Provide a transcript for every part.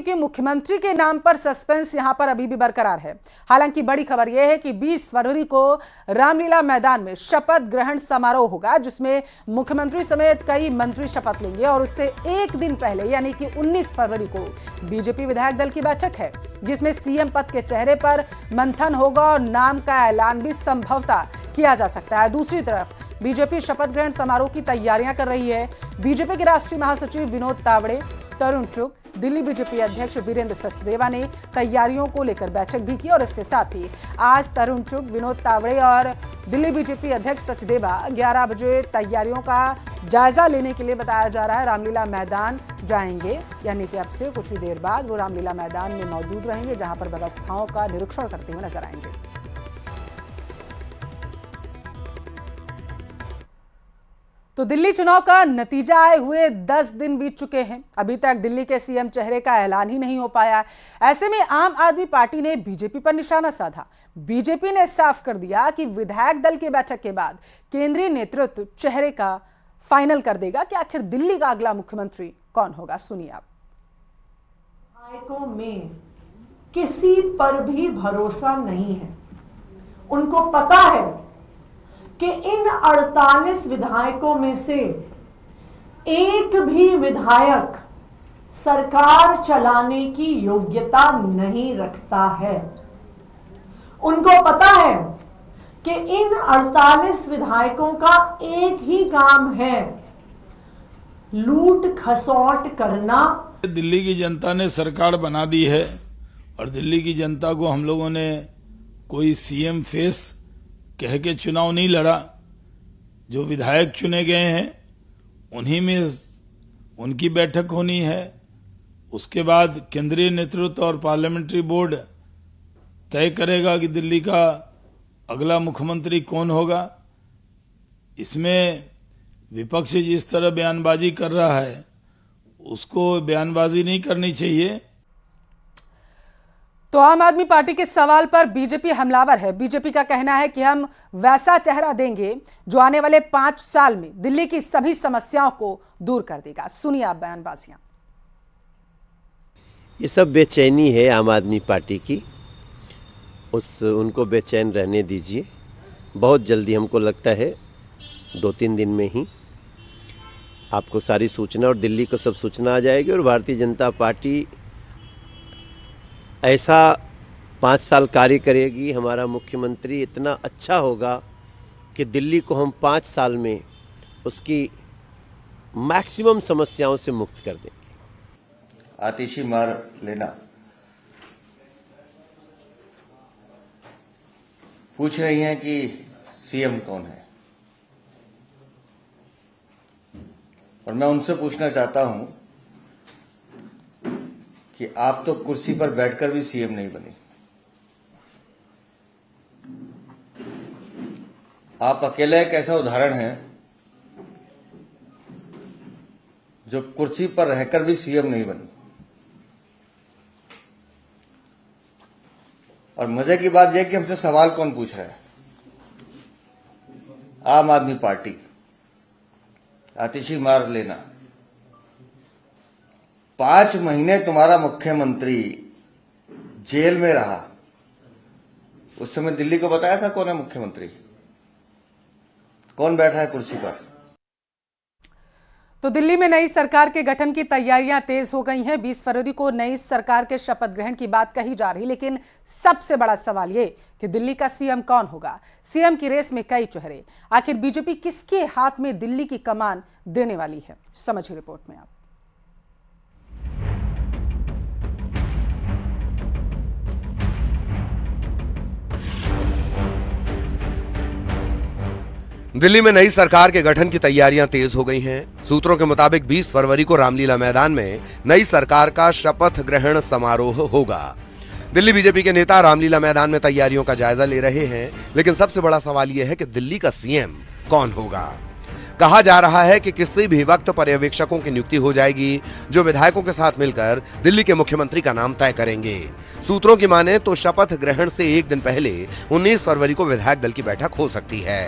क्योंकि मुख्यमंत्री के नाम पर सस्पेंस यहां पर अभी भी बरकरार है। हालांकि बड़ी खबर यह है कि 20 फरवरी को रामलीला मैदान में शपथ ग्रहण समारोह होगा, जिसमें मुख्यमंत्री समेत कई मंत्री शपथ लेंगे और उससे एक दिन पहले यानी कि 19 फरवरी को बीजेपी विधायक दल की बैठक है, जिसमें सीएम पद के चेहरे पर मंथन होगा और नाम का ऐलान भी संभवतः किया जा सकता है। दूसरी तरफ बीजेपी शपथ ग्रहण समारोह की तैयारियां कर रही है। बीजेपी के राष्ट्रीय महासचिव विनोद तावड़े, तरुण चुग, दिल्ली बीजेपी अध्यक्ष वीरेंद्र सचदेवा ने तैयारियों को लेकर बैठक भी की और इसके साथ ही आज तरुण चुग, विनोद तावड़े और दिल्ली बीजेपी अध्यक्ष सचदेवा 11 बजे तैयारियों का जायजा लेने के लिए बताया जा रहा है रामलीला मैदान जाएंगे, यानी कि अब से कुछ ही देर बाद वो रामलीला मैदान में मौजूद रहेंगे, जहां पर व्यवस्थाओं का निरीक्षण करते हुए नजर आएंगे। तो दिल्ली चुनाव का नतीजा आए हुए 10 दिन बीत चुके हैं, अभी तक दिल्ली के सीएम चेहरे का ऐलान ही नहीं हो पाया। ऐसे में आम आदमी पार्टी ने बीजेपी पर निशाना साधा। बीजेपी ने साफ कर दिया कि विधायक दल की बैठक के बाद केंद्रीय नेतृत्व चेहरे का फाइनल कर देगा कि आखिर दिल्ली का अगला मुख्यमंत्री कौन होगा। सुनिए आप। विधायकों में किसी पर भी भरोसा नहीं है। उनको पता है कि इन 48 विधायकों में से एक भी विधायक सरकार चलाने की योग्यता नहीं रखता है। उनको पता है कि इन 48 विधायकों का एक ही काम है, लूट खसौट करना। दिल्ली की जनता ने सरकार बना दी है और दिल्ली की जनता को हम लोगों ने कोई सीएम फेस कह के चुनाव नहीं लड़ा। जो विधायक चुने गए हैं उन्हीं में उनकी बैठक होनी है। उसके बाद केंद्रीय नेतृत्व और पार्लियामेंट्री बोर्ड तय करेगा कि दिल्ली का अगला मुख्यमंत्री कौन होगा। इसमें विपक्ष जिस तरह बयानबाजी कर रहा है उसको बयानबाजी नहीं करनी चाहिए। तो आम आदमी पार्टी के सवाल पर बीजेपी हमलावर है। बीजेपी का कहना है कि हम वैसा चेहरा देंगे जो आने वाले 5 साल में दिल्ली की सभी समस्याओं को दूर कर देगा। सुनिए आप बयानबाजियां। ये सब बेचैनी है आम आदमी पार्टी की, उनको बेचैन रहने दीजिए। बहुत जल्दी हमको लगता है 2-3 दिन में ही आपको सारी सूचना और दिल्ली को सब सूचना आ जाएगी और भारतीय जनता पार्टी ऐसा 5 साल कार्य करेगी। हमारा मुख्यमंत्री इतना अच्छा होगा कि दिल्ली को हम 5 साल में उसकी मैक्सिमम समस्याओं से मुक्त कर देंगे। आतिशी मार लेना। पूछ रही हैं कि सीएम कौन है, और मैं उनसे पूछना चाहता हूं कि आप तो कुर्सी पर बैठकर भी सीएम नहीं बनी। आप अकेले एक ऐसा उदाहरण हैं जो कुर्सी पर रहकर भी सीएम नहीं बनी। और मजे की बात यह कि हमसे सवाल कौन पूछ रहा है? आम आदमी पार्टी। आतिशी मार लेना। 5 महीने तुम्हारा मुख्यमंत्री जेल में रहा, उस समय दिल्ली को बताया था कौन है मुख्यमंत्री, कौन बैठा है कुर्सी पर। तो दिल्ली में नई सरकार के गठन की तैयारियां तेज हो गई हैं। 20 फरवरी को नई सरकार के शपथ ग्रहण की बात कही जा रही, लेकिन सबसे बड़ा सवाल ये कि दिल्ली का सीएम कौन होगा। सीएम की रेस में कई चेहरे। आखिर बीजेपी किसके हाथ में दिल्ली की कमान देने वाली है, समझिए रिपोर्ट में आप। दिल्ली में नई सरकार के गठन की तैयारियां तेज हो गई हैं। सूत्रों के मुताबिक 20 फरवरी को रामलीला मैदान में नई सरकार का शपथ ग्रहण समारोह होगा। दिल्ली बीजेपी के नेता रामलीला मैदान में तैयारियों का जायजा ले रहे हैं, लेकिन सबसे बड़ा सवाल यह है कि दिल्ली का सीएम कौन होगा। कहा जा रहा है कि किसी भी वक्त पर्यवेक्षकों की नियुक्ति हो जाएगी जो विधायकों के साथ मिलकर दिल्ली के मुख्यमंत्री का नाम तय करेंगे। सूत्रों की माने तो शपथ ग्रहण से एक दिन पहले 19 फरवरी को विधायक दल की बैठक हो सकती है।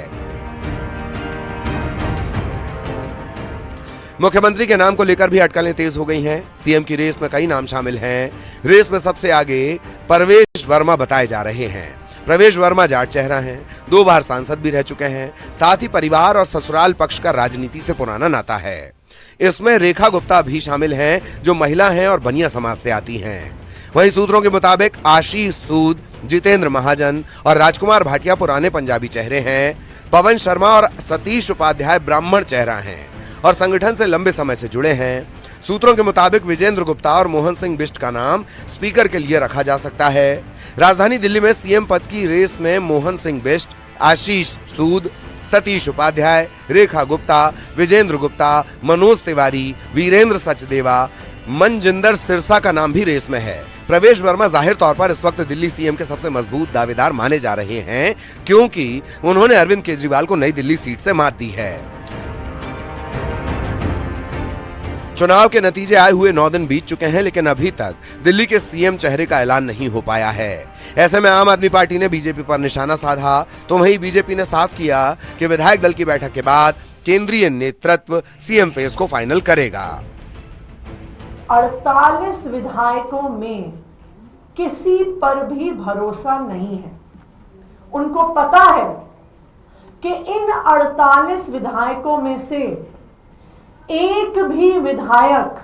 मुख्यमंत्री के नाम को लेकर भी अटकलें तेज हो गई हैं। सीएम की रेस में कई नाम शामिल हैं। रेस में सबसे आगे प्रवेश वर्मा बताए जा रहे हैं। प्रवेश वर्मा जाट चेहरा हैं, 2 बार सांसद भी रह चुके हैं, साथ ही परिवार और ससुराल पक्ष का राजनीति से पुराना नाता है। इसमें रेखा गुप्ता भी शामिल हैं, जो महिला हैं और बनिया समाज से आती हैं। वहीं सूत्रों के मुताबिक आशीष सूद, जितेंद्र महाजन और राजकुमार भाटिया पुराने पंजाबी चेहरे हैं। पवन शर्मा और सतीश उपाध्याय ब्राह्मण चेहरा हैं और संगठन से लंबे समय से जुड़े हैं। सूत्रों के मुताबिक विजेंद्र गुप्ता और मोहन सिंह बिष्ट का नाम स्पीकर के लिए रखा जा सकता है। राजधानी दिल्ली में सीएम पद की रेस में मोहन सिंह बिष्ट, आशीष सूद, सतीश उपाध्याय, रेखा गुप्ता, विजेंद्र गुप्ता, मनोज तिवारी, वीरेंद्र सचदेवा, मनजिंदर सिरसा का नाम भी रेस में है। प्रवेश वर्मा जाहिर तौर पर इस वक्त दिल्ली सीएम के सबसे मजबूत दावेदार माने जा रहे हैं, क्योंकि उन्होंने अरविंद केजरीवाल को नई दिल्ली सीट से मात दी है। चुनाव के नतीजे आए हुए 9 दिन बीत चुके हैं, लेकिन अभी तक दिल्ली के सीएम चेहरे का ऐलान नहीं हो पाया है। ऐसे में आम आदमी पार्टी ने बीजेपी पर निशाना साधा, तो वहीं बीजेपी ने साफ किया कि विधायक दल की बैठक के बाद केंद्रीय नेतृत्व सीएम फेस को फाइनल करेगा। 48 विधायकों में किसी पर भी भरोसा नहीं है। उनको पता है कि इन 48 विधायकों में से एक भी विधायक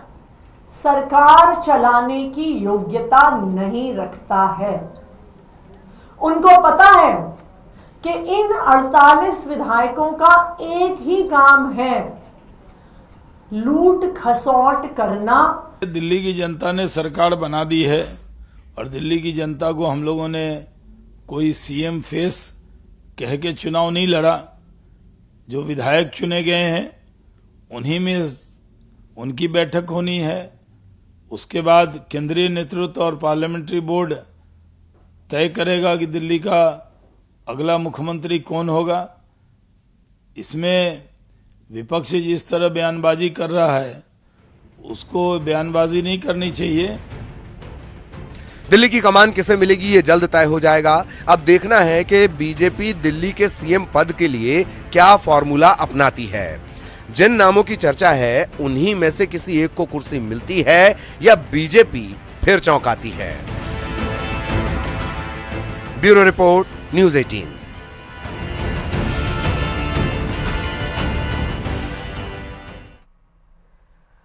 सरकार चलाने की योग्यता नहीं रखता है। उनको पता है कि इन 48 विधायकों का एक ही काम है, लूट खसौट करना। दिल्ली की जनता ने सरकार बना दी है और दिल्ली की जनता को हम लोगों ने कोई सीएम फेस कह के चुनाव नहीं लड़ा। जो विधायक चुने गए हैं उन्हीं में उनकी बैठक होनी है। उसके बाद केंद्रीय नेतृत्व और पार्लियामेंट्री बोर्ड तय करेगा कि दिल्ली का अगला मुख्यमंत्री कौन होगा। इसमें विपक्ष जिस तरह बयानबाजी कर रहा है, उसको बयानबाजी नहीं करनी चाहिए। दिल्ली की कमान किसे मिलेगी ये जल्द तय हो जाएगा। अब देखना है कि बीजेपी दिल्ली के सीएम पद के लिए क्या फॉर्मूला अपनाती है। जिन नामों की चर्चा है उन्हीं में से किसी एक को कुर्सी मिलती है या बीजेपी फिर चौंकाती है। Bureau report, news 18।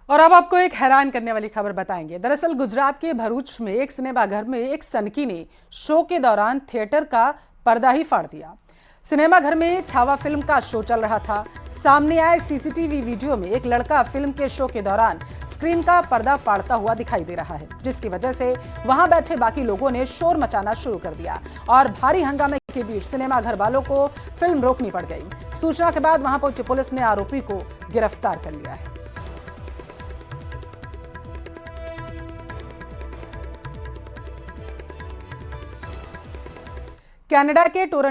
और अब आपको एक हैरान करने वाली खबर बताएंगे। दरअसल गुजरात के भरूच में एक सिनेमा घर में एक सनकी ने शो के दौरान थिएटर का पर्दा ही फाड़ दिया। सिनेमा घर में छावा फिल्म का शो चल रहा था। सामने आए सीसीटीवी वीडियो में एक लड़का फिल्म के शो के दौरान स्क्रीन का पर्दा फाड़ता हुआ दिखाई दे रहा है, जिसकी वजह से वहां बैठे बाकी लोगों ने शोर मचाना शुरू कर दिया और भारी हंगामे के बीच सिनेमा घर वालों को फिल्म रोकनी पड़ गई। सूचना के बाद वहां पहुंची पुलिस ने आरोपी को गिरफ्तार कर लिया है। कनाडा के टोरंटो